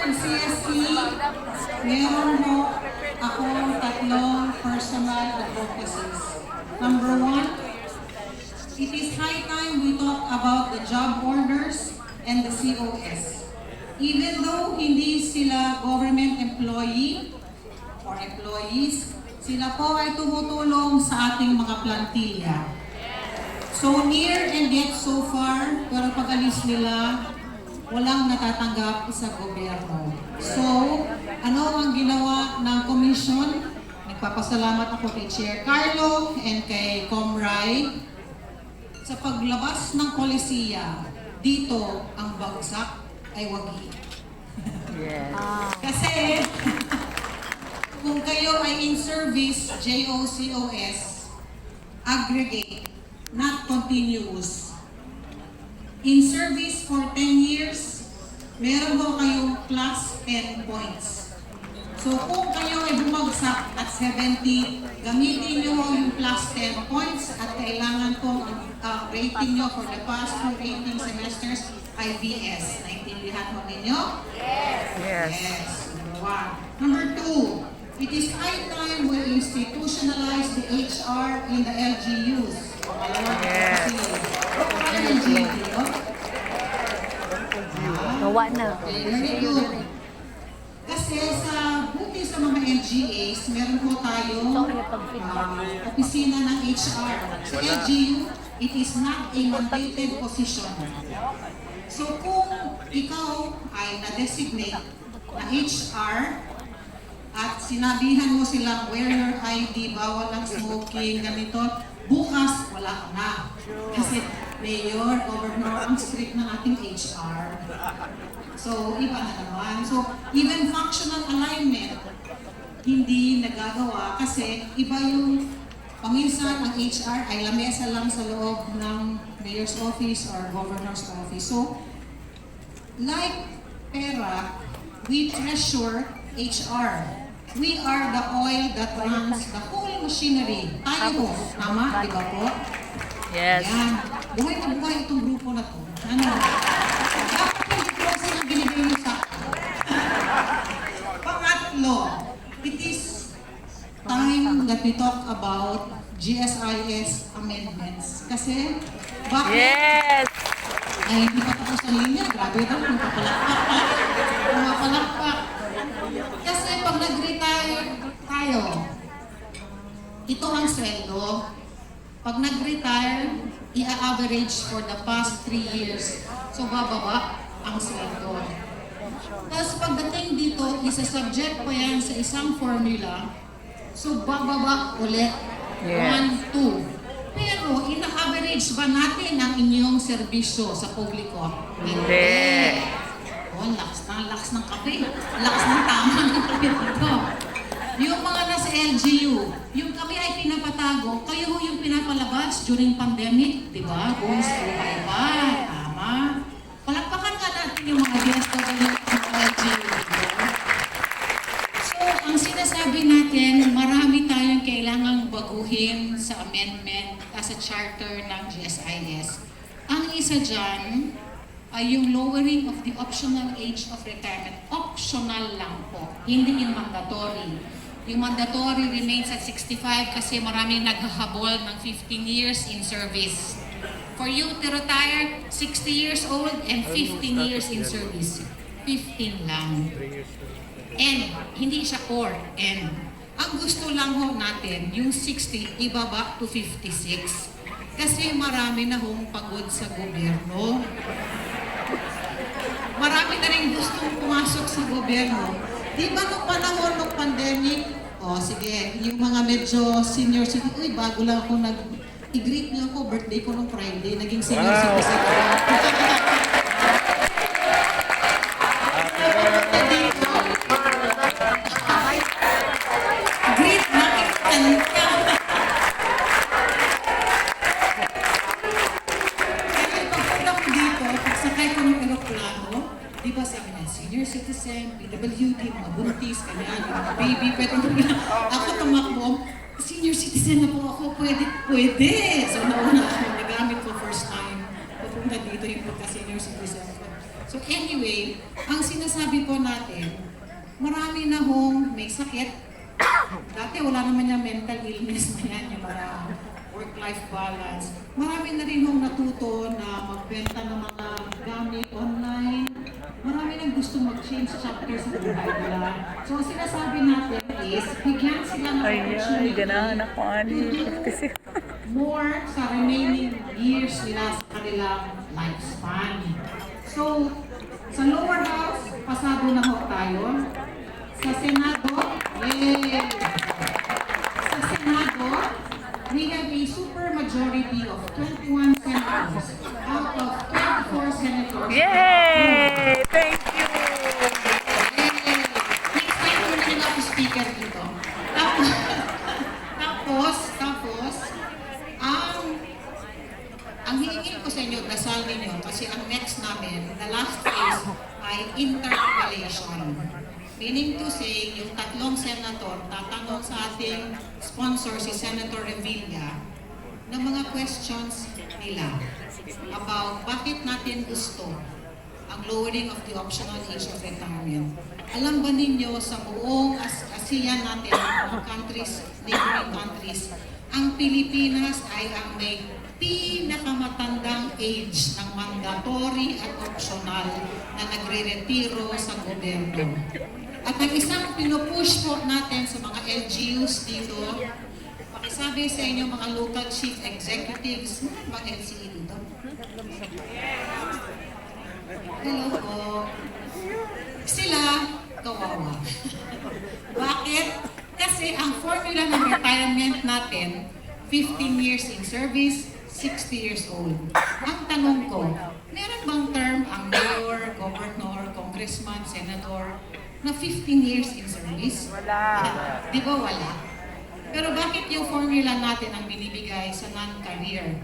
ng CSC, meron mo akong tatlong personal advocacies. Number one, it is high time we talk about the job orders and the COS. Even though hindi sila government employee or employees, sila po ay tumutulong sa ating mga plantilla. So near and yet so far, pero pag-alis nila, walang natatanggap sa gobyerno. So, ano ang ginawa ng commission? Nagpapasalamat ako kay Chair Carlo and kay Comray sa paglabas ng kolesiya. Dito, ang bagsak ay wagi. Yes. Kasi, kung kayo ay in service, JOCOS, aggregate, not continuous. In service for 10 years, meron ho kayong plus 10 points. So kung kayo ay bumagsak at 70, gamitin nyo ho yung plus 10 points at kailangan kong rating nyo for the past 2 rating semesters ay BS. Naintindihan mo ninyo? Yes. Yes. Number one. Number two, it is high time we institutionalize the HR in the LGUs. Yes. Gawa na. Very good. Kasi sa buti sa mga LGAs, meron po tayong opisina ng HR. Sa LGU, it is not a mandated position. So kung ikaw ay na-designate na HR at sinabihan mo silang wear your ID, bawal ang smoking, ganito, bukas wala ka na. Kasi mayor, governor, ang strict ng ating HR. So, iba na naman. So, even functional alignment, hindi nagagawa kasi iba yung paminsan ang HR ay lamesa lang sa loob ng mayor's office or governor's office. So, like pera, we treasure HR. We are the oil that runs the whole machinery. Tayo po. Tama? Di ba po? Yes. Yan. Buhay na buhay itong grupo na to. Ano? Dapat hindi ko silang binibigay niyo sa akin. Pangatlo, it is time that we talk about GSIS amendments. Kasi, bakit? Yes. Ay, hindi pa tapos ang linya. Grabe naman, papalakpak. Pumapalakpak. Kasi pag nag-retire tayo, ito ang sweldo. Pag nag-retire, i-average for the past 3 years. So, bababa ang sweldo. Tapos pagdating dito, isa-subject pa yan sa isang formula. So, bababa ulit. Yes. 1, 2. Pero, ina-average ba natin ang inyong serbisyo sa publiko? Hindi. Oh, lakas ng kape. Lakas ng tama ng kape dito. Yung mga nasa LGU, yung kape ay pinapatago, kayo ho yung pinapalabas during pandemic, di ba? Buong buhay pa. Tama. Palakpakan nga natin yung mga DSW ng LGU. So, ang sinasabi natin, marami tayong kailangang baguhin sa amendment sa charter ng GSIS. Ang isa dyan ay yung lowering of the optional age of retirement. Optional lang po, hindi yung mandatory. Yung mandatory remains at 65 kasi maraming naghahabol ng 15 years in service. For you to retire, 60 years old and 15 years in service. 15 lang. And hindi siya core. And ang gusto lang ho natin, yung 60, ibaba to 56. Kasi marami na hong pagod sa gobyerno. Marami na rin gustong pumasok sa gobyerno. Di ba nung panahon ng pandemic, sige, yung mga medyo senior citizen, uy, bago lang ako i-greet niyo ako, birthday ko nung Friday, naging senior citizen ko. Greet na kita. Kaya pagpunta ko dito, pagsakay ko ng aeroplano, di ba sabi na, senior citizen, PWD, mga buntis, kanya, yung mga baby, pwede nila. Ako tumakbo, senior citizen na po ako, pwede. So nauna ako, nagamit ko first time. Papunta dito yung pagka-senior citizen ko. So anyway, ang sinasabi sinasabi po natin, marami na hong may sakit. Dati wala naman yung mental illness na yan, yung mga work-life balance. Marami na rin hong natuto na magbenta ng mga gamit online. Marami nang gusto mag-change chapter sa buhay nila. So, ang sinasabi natin is, bigyan sila ng opportunity ganahan ako, ani. to more sa remaining years nila sa kanilang lifespan. So, sa lower house, pasado na ho tayo. Sa Senado, yay! Sa Senado, we have a super majority of 21 senators out of 24 senators. Yay! Thank you! Yay! Next time, kunin ako speaker dito. Tapos, ang hihingin ko sa inyo, dasal ninyo, kasi ang next namin, the last phase, ay interpellation. Meaning to say, yung tatlong senator tatanong sa ating sponsor, si Senator Revilla, ng mga questions nila about bakit natin gusto ang lowering of the optional age of retirement. Alam ba ninyo sa buong ASEAN natin, mga countries, neighboring countries, ang Pilipinas ay ang may pinakamatandang age ng mandatory at optional na nagre-retiro sa gobyerno. At ang isang pinupush po natin sa mga LGUs dito, pakisabi sa inyo mga local chief executives, mga LCE dito. Hello po. Sila, kawawa. Bakit? Kasi ang formula ng retirement natin, 15 years in service, 60 years old. Ang tanong ko, meron bang term ang mayor, governor, congressman, senator na 15 years in service? Wala. Di ba wala? Pero bakit yung formula natin ang binibigay sa non-career?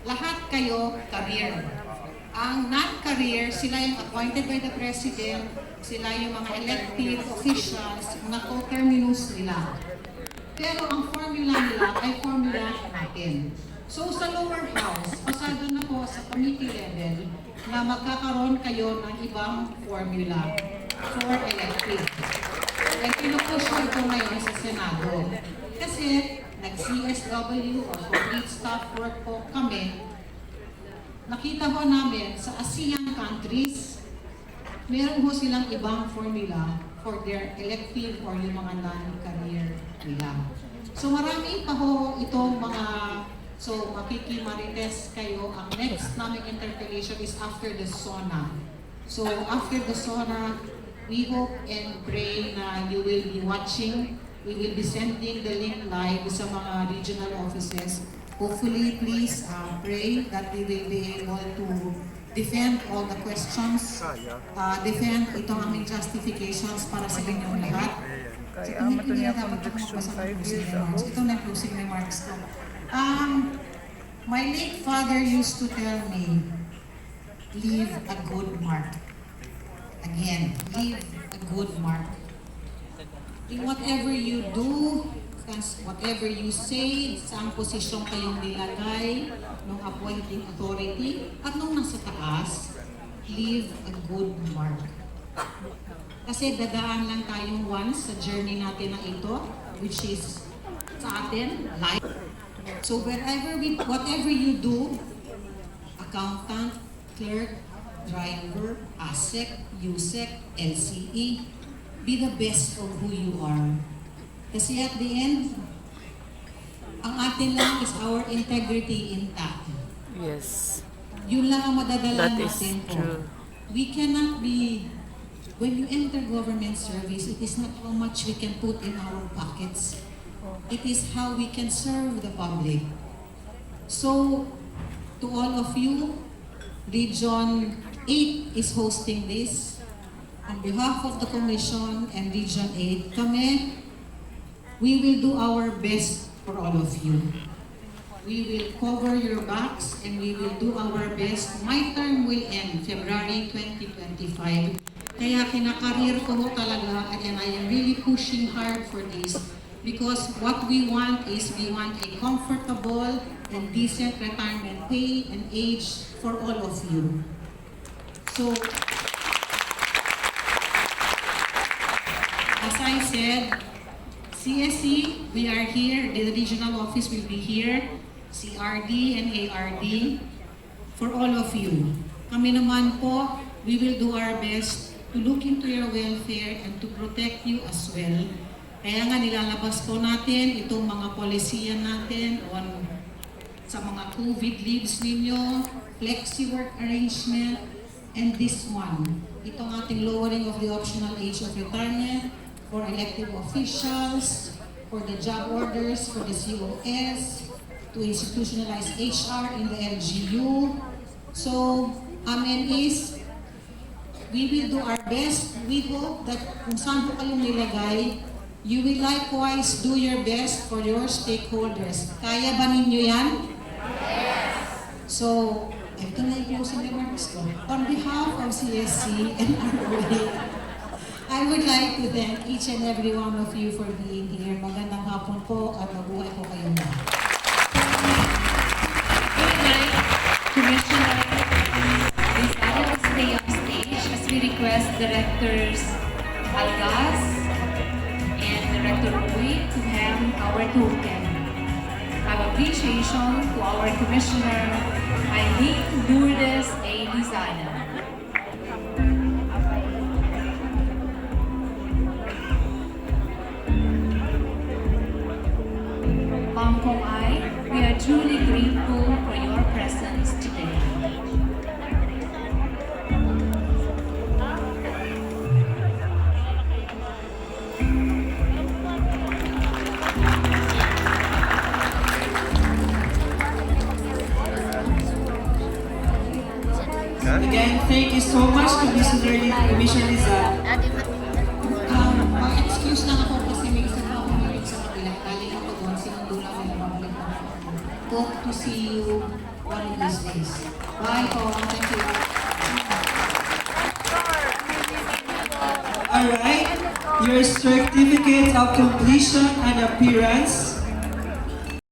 Lahat kayo career. Ang non-career, sila yung appointed by the president, sila yung mga elected officials, na co-terminus nila. Pero ang formula nila ay formula natin. So sa lower house, pasado na po sa committee level na magkakaroon kayo ng ibang formula for elected. Ay pinupush ko ito ngayon sa Senado. Kasi nag-CSW or complete staff work po kami, nakita ho namin sa ASEAN countries, meron ho silang ibang formula for their elective or yung mga non-career nila. So marami pa ho itong mga, so makikimarites kayo, ang next namin interpellation is after the SONA. So after the SONA, we hope and pray na you will be watching. We will be sending the link live sa mga regional offices. Hopefully, please pray that we will be able to defend all the questions, defend itong aming justifications para sa inyong lahat. Kaya mato niya conviction 5 years ago. Ito na closing remarks ko. My late father used to tell me, leave a good mark. Again, leave a good mark. In whatever you do, whatever you say, saan posisyon kayong nilagay ng appointing authority, at nung nasa taas, leave a good mark. Kasi dadaan lang tayong once sa journey natin na ito, which is sa atin, life. So whatever you do, accountant, clerk, driver, ASEC, USEC, LCE, be the best of who you are. Kasi at the end, ang atin lang is our integrity intact. Yes. Yun lang ang madadala That is natin po. true. We cannot be, when you enter government service, it is not how much we can put in our pockets. It is how we can serve the public. So, to all of you, Region 8 is hosting this. On behalf of the Commission and Region 8, kami, we will do our best for all of you. We will cover your backs and we will do our best. My term will end February 2025. Kaya kinakareer ko ho talaga and I am really pushing hard for this because what we want is we want a comfortable and decent retirement pay and age for all of you. So, as I said, CSC, we are here, the regional office will be here, CRD and ARD, for all of you. Kami naman po, we will do our best to look into your welfare and to protect you as well. Kaya nga nilalabas po natin itong mga polisiya natin on sa mga COVID leaves ninyo, flexi work arrangement, and this one. Itong ating lowering of the optional age of retirement for elective officials, for the job orders, for the COS, to institutionalize HR in the LGU. So, amen is, we will do our best. We hope that kung saan po kayong nilagay, you will likewise do your best for your stakeholders. Kaya ba ninyo yan? So, ito na yung closing remarks ko. On behalf of CSC and ROA, I would like to thank each and every one of you for being here. Magandang hapon po at mabuhay po kayong lahat. Good night, Commissioner. Rizal, stay on stage as we request Directors Algas and Director Uy to hand our token. Our appreciation to our Commissioner, Eileen Lourdes A. Lizana. Hong Kong I, we are truly grateful for your presence today. Again, thank you so much to Commissioner Rizal. Excuse lang ako kasi may isa pa akong merit sa kabila. Galing ako doon, sinundo lang nila babalik ako. Hope to see you one of these days. Bye po. Thank you. Alright, your certificate of completion and appearance